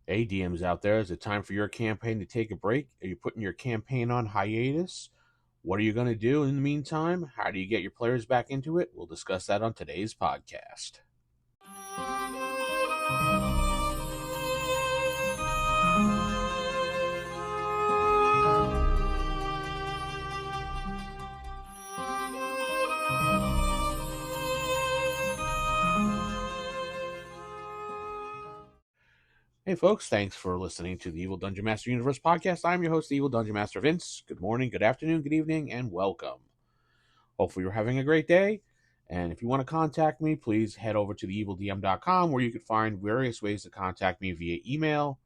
Hey, DMs out there, is it time for your campaign to take a break? Are you putting your campaign on hiatus? What are you going to do in the meantime? How do you get your players back into it? We'll discuss that on today's podcast. Hey, folks, thanks for listening to the Evil Dungeon Master Universe podcast. I'm your host, the Evil Dungeon Master Vince. Good morning, good afternoon, good evening, and welcome. Hopefully, you're having a great day. And if you want to contact me, please head over to theevildm.com where you can find various ways to contact me via email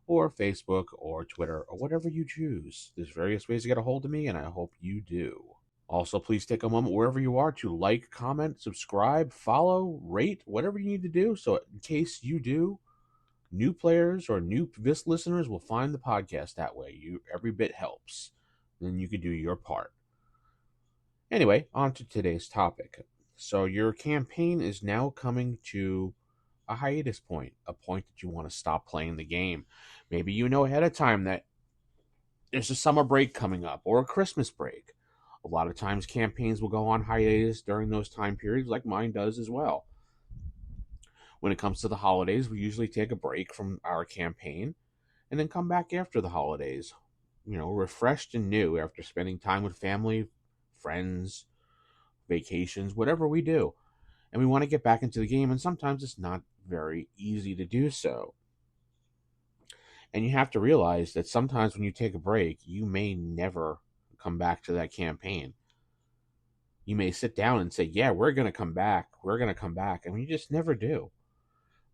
or Facebook or Twitter or whatever you choose. There's various ways to get a hold of me, and I hope you do. Also, please take a moment wherever you are to like, comment, subscribe, follow, rate, whatever you need to do. So in case you do, new players or new listeners will find the podcast that way. Every bit helps. Then you can do your part. Anyway, on to today's topic. So your campaign is now coming to a hiatus point, a point that you want to stop playing the game. Maybe you know ahead of time that there's a summer break coming up or a Christmas break. A lot of times campaigns will go on hiatus during those time periods, like mine does as well. When it comes to the holidays, we usually take a break from our campaign and then come back after the holidays, refreshed and new after spending time with family, friends, vacations, whatever we do. And we want to get back into the game, and sometimes it's not very easy to do so. And you have to realize that sometimes when you take a break, you may never come back to that campaign. You may sit down and say, yeah, we're going to come back. And you just never do.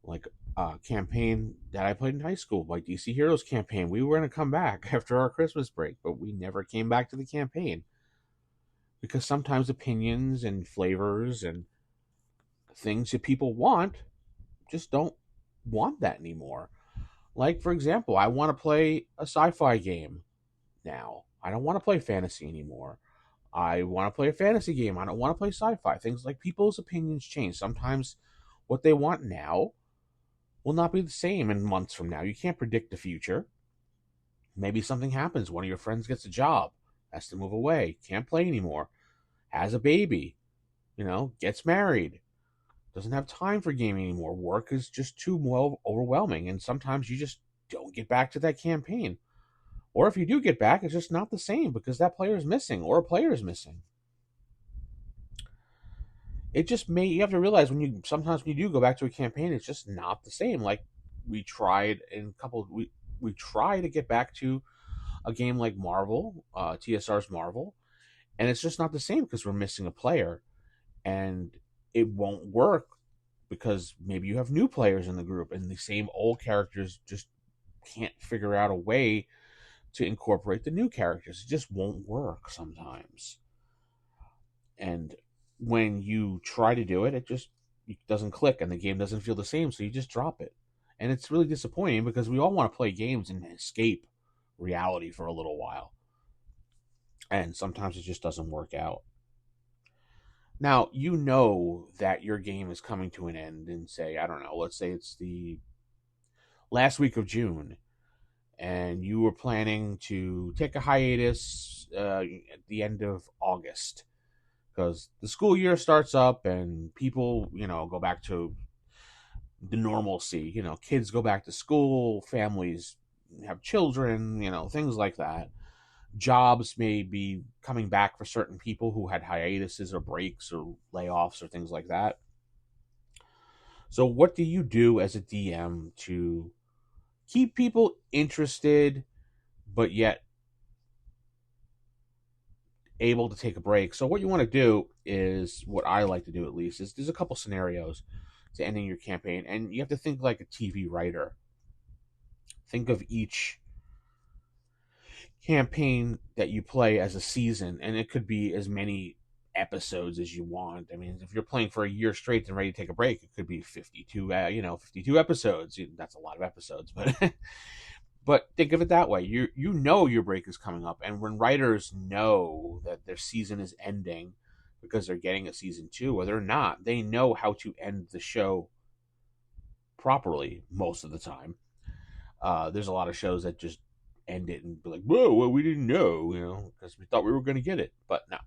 Like a campaign that I played in high school, like DC Heroes campaign. We were going to come back after our Christmas break, but we never came back to the campaign. Because sometimes opinions and flavors and things that people want just don't want that anymore. Like, for example, I want to play a sci-fi game now. I don't want to play fantasy anymore. I want to play a fantasy game. I don't want to play sci-fi. Things like people's opinions change. Sometimes what they want now will not be the same in months from now. You can't predict the future. Maybe something happens. One of your friends gets a job, has to move away, can't play anymore, has a baby, gets married, doesn't have time for gaming anymore. Work is just too overwhelming, and sometimes you just don't get back to that campaign. Or if you do get back, it's just not the same because that player is missing or a player is missing. You have to realize sometimes when you do go back to a campaign, it's just not the same. Like we try to get back to a game like Marvel, TSR's Marvel, and it's just not the same because we're missing a player. And it won't work because maybe you have new players in the group and the same old characters just can't figure out a way to incorporate the new characters. It just won't work sometimes. And when you try to do it, it doesn't click and the game doesn't feel the same, so you just drop it. And it's really disappointing because we all want to play games and escape reality for a little while. And sometimes it just doesn't work out. Now, you know that your game is coming to an end in, say, I don't know, let's say it's the last week of June, and you were planning to take a hiatus at the end of August because the school year starts up and people, go back to the normalcy. Kids go back to school, families have children, things like that. Jobs may be coming back for certain people who had hiatuses or breaks or layoffs or things like that. So what do you do as a DM to keep people interested but yet able to take a break? So what you want to do is, what I like to do at least, is there's a couple scenarios to ending your campaign, and you have to think like a TV writer. Think of each campaign that you play as a season, and it could be as many episodes as you want. I mean, if you're playing for a year straight and ready to take a break, it could be 52 episodes. That's a lot of episodes, but but think of it that way. You know your break is coming up, and when writers know that their season is ending because they're getting a season 2 or they're not, they know how to end the show properly most of the time. There's a lot of shows that just end it and be like, whoa, well, we didn't know, because we thought we were going to get it. But no.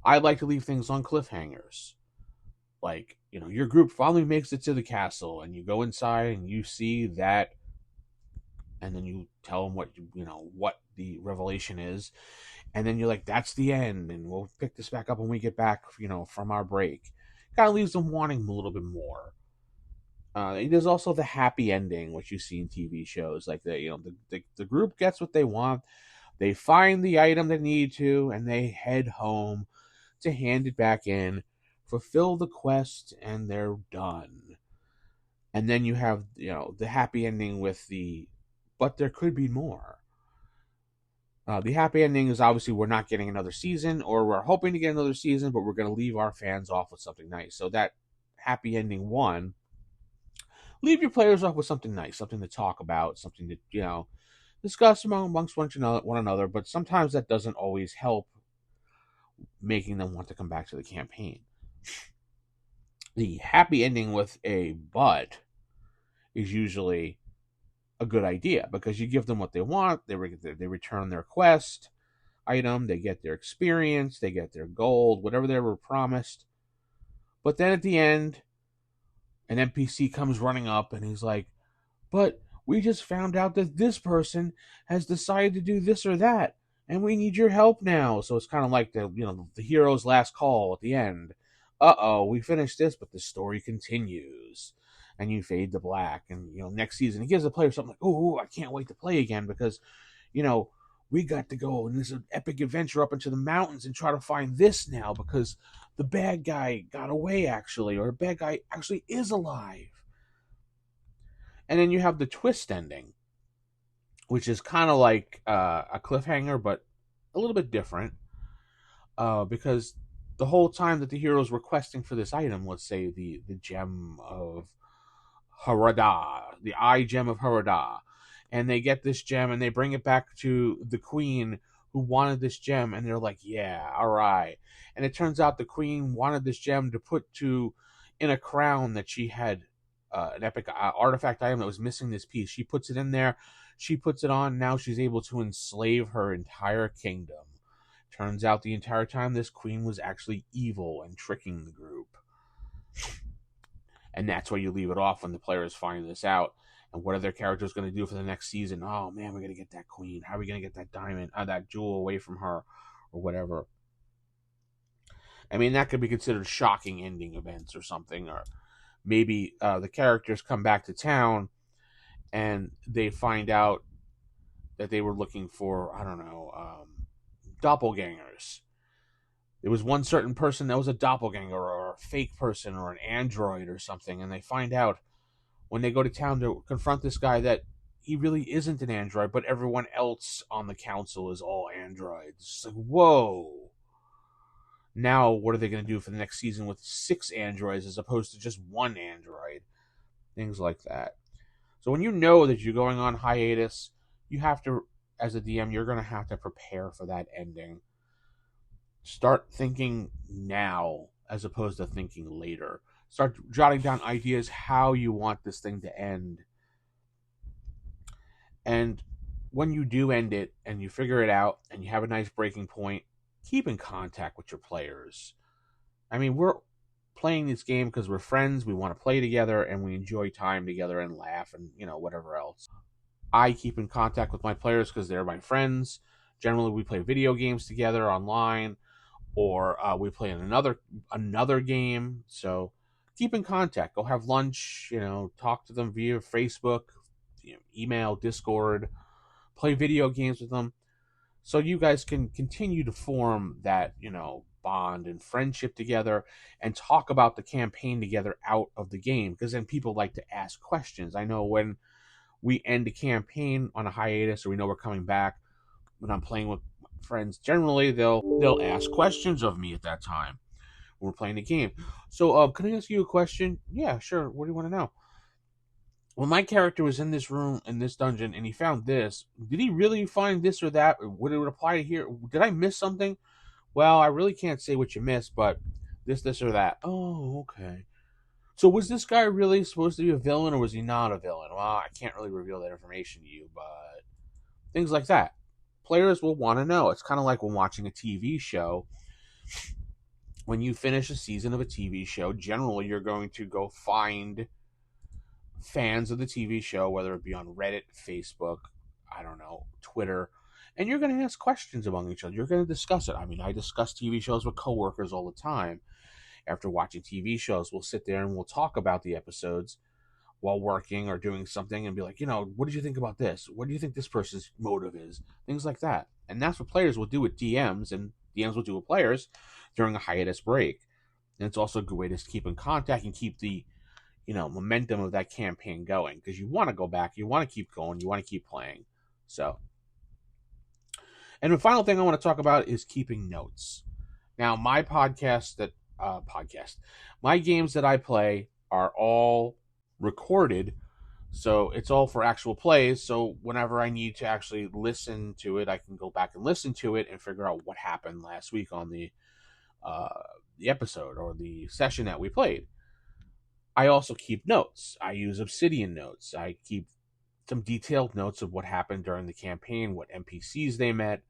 I like to leave things on cliffhangers. Like, your group finally makes it to the castle, and you go inside and you see that, and then you tell them what the revelation is, and then you're like, that's the end, and we'll pick this back up when we get back, from our break. Kind of leaves them wanting a little bit more. There's also the happy ending, which you see in TV shows, like the group gets what they want, they find the item they need to, and they head home to hand it back in, fulfill the quest, and they're done. And then you have the happy ending with but there could be more. The happy ending is obviously we're not getting another season, or we're hoping to get another season, but we're going to leave our fans off with something nice. So that happy ending one, leave your players off with something nice, something to talk about, something to discuss amongst one another. But sometimes that doesn't always help making them want to come back to the campaign. The happy ending with a but is usually a good idea, because you give them what they want. They return their quest item, they get their experience, they get their gold, whatever they were promised. But then at the end, an NPC comes running up and he's like, but we just found out that this person has decided to do this or that, and we need your help now. So it's kind of like the hero's last call at the end. We finished this, but the story continues. And you fade to black. And, next season, it gives the player something like, oh, I can't wait to play again, because, we got to go on this epic adventure up into the mountains and try to find this now, because the bad guy got away, actually, or the bad guy actually is alive. And then you have the twist ending, which is kind of like a cliffhanger, but a little bit different, because the whole time that the heroes were questing for this item, let's say the gem of Harada, the eye gem of Harada, and they get this gem and they bring it back to the queen who wanted this gem, and they're like, yeah, all right. And it turns out the queen wanted this gem to put in a crown that she had, an epic artifact item that was missing this piece. She puts it in there, she puts it on, now she's able to enslave her entire kingdom. Turns out the entire time this queen was actually evil and tricking the group. And that's where you leave it off when the players find this out. And what are their characters going to do for the next season? Oh, man, we're going to get that queen. How are we going to get that diamond, that jewel away from her, or whatever? I mean, that could be considered shocking ending events or something. Or maybe the characters come back to town and they find out that they were looking for, I don't know, doppelgangers. There was one certain person that was a doppelganger or a fake person or an android or something, and they find out when they go to town to confront this guy that he really isn't an android, but everyone else on the council is all androids. It's like, whoa. Now, what are they going to do for the next season with 6 androids as opposed to just 1 android? Things like that. So when you know that you're going on hiatus, you have to, as a DM, you're going to have to prepare for that ending. Start thinking now as opposed to thinking later. Start jotting down ideas how you want this thing to end. And when you do end it and you figure it out and you have a nice breaking point, keep in contact with your players. I mean, we're playing this game because we're friends, we want to play together, and we enjoy time together and laugh and, whatever else. I keep in contact with my players because they're my friends. Generally, we play video games together online, or we play in another game. So keep in contact. Go have lunch, talk to them via Facebook, email, Discord, play video games with them, so you guys can continue to form that, bond and friendship together and talk about the campaign together out of the game, because then people like to ask questions. I know when we end a campaign on a hiatus, or we know we're coming back, when I'm playing with friends, generally they'll ask questions of me at that time when we're playing the game. So can I ask you a question? Yeah, sure. What do you want to know? When my character was in this room, in this dungeon, and he found this, did he really find this or that? Would it apply to here? Did I miss something? Well, I really can't say what you missed, but this or that. Oh, okay. So was this guy really supposed to be a villain, or was he not a villain? Well, I can't really reveal that information to you, but things like that. Players will want to know. It's kind of like when watching a TV show. When you finish a season of a TV show, generally you're going to go find fans of the TV show, whether it be on Reddit, Facebook, I don't know, Twitter, and you're going to ask questions among each other. You're going to discuss it. I mean, I discuss TV shows with coworkers all the time. After watching TV shows, we'll sit there and we'll talk about the episodes while working or doing something and be like, what did you think about this? What do you think this person's motive is? Things like that. And that's what players will do with DMs, and DMs will do with players during a hiatus break. And it's also a good way to keep in contact and keep the momentum of that campaign going, because you want to go back, you want to keep going, you want to keep playing. So, and the final thing I want to talk about is keeping notes. Now, my my games that I play are all recorded, so it's all for actual plays. So whenever I need to actually listen to it, I can go back and listen to it and figure out what happened last week on the episode or the session that we played. I also keep notes. I use Obsidian notes. I keep some detailed notes of what happened during the campaign, what NPCs they met,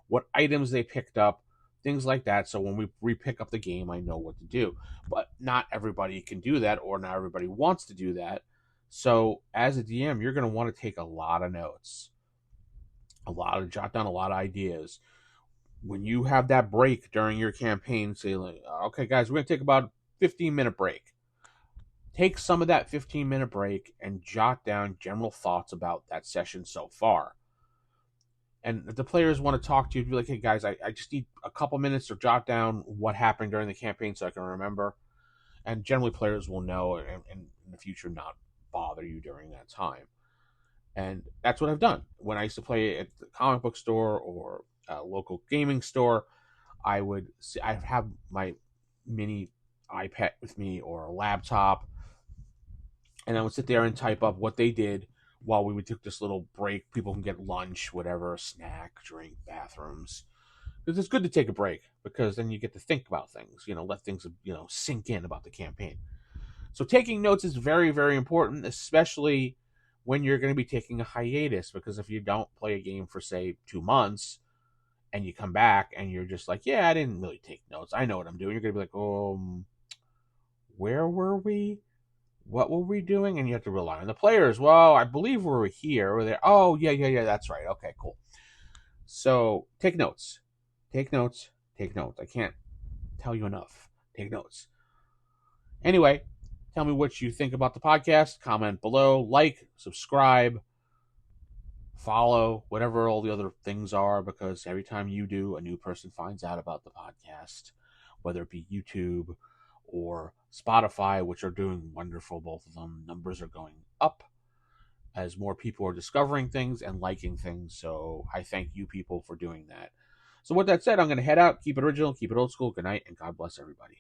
what items they picked up, things like that. So when we re-pick up the game, I know what to do. But not everybody can do that, or not everybody wants to do that. So as a DM, you're going to want to take a lot of notes, jot down a lot of ideas. When you have that break during your campaign, say, like, okay, guys, we're going to take about a 15-minute break. Take some of that 15-minute break and jot down general thoughts about that session so far. And if the players want to talk to you, be like, hey, guys, I just need a couple minutes to jot down what happened during the campaign so I can remember. And generally, players will know and in the future not bother you during that time. And that's what I've done. When I used to play at the comic book store or a local gaming store, I have my mini iPad with me or a laptop, and I would sit there and type up what they did while we would take this little break. People can get lunch, whatever, a snack, drink, bathrooms. Because it's good to take a break, because then you get to think about things, let things, sink in about the campaign. So taking notes is very, very important, especially when you're going to be taking a hiatus, because if you don't play a game for, say, 2 months, and you come back and you're just like, yeah, I didn't really take notes, I know what I'm doing, you're going to be like, where were we? What were we doing? And you have to rely on the players. Well, I believe we were here or there. Oh, yeah, that's right. Okay, cool. So take notes. Take notes. Take notes. I can't tell you enough. Take notes. Anyway, tell me what you think about the podcast. Comment below. Like, subscribe, follow, whatever all the other things are, because every time you do, a new person finds out about the podcast, whether it be YouTube or Spotify, which are doing wonderful. Both of them, numbers are going up as more people are discovering things and liking things. So I thank you people for doing that. So with that said, I'm going to head out. Keep it original, keep it old school. Good night, and God bless everybody.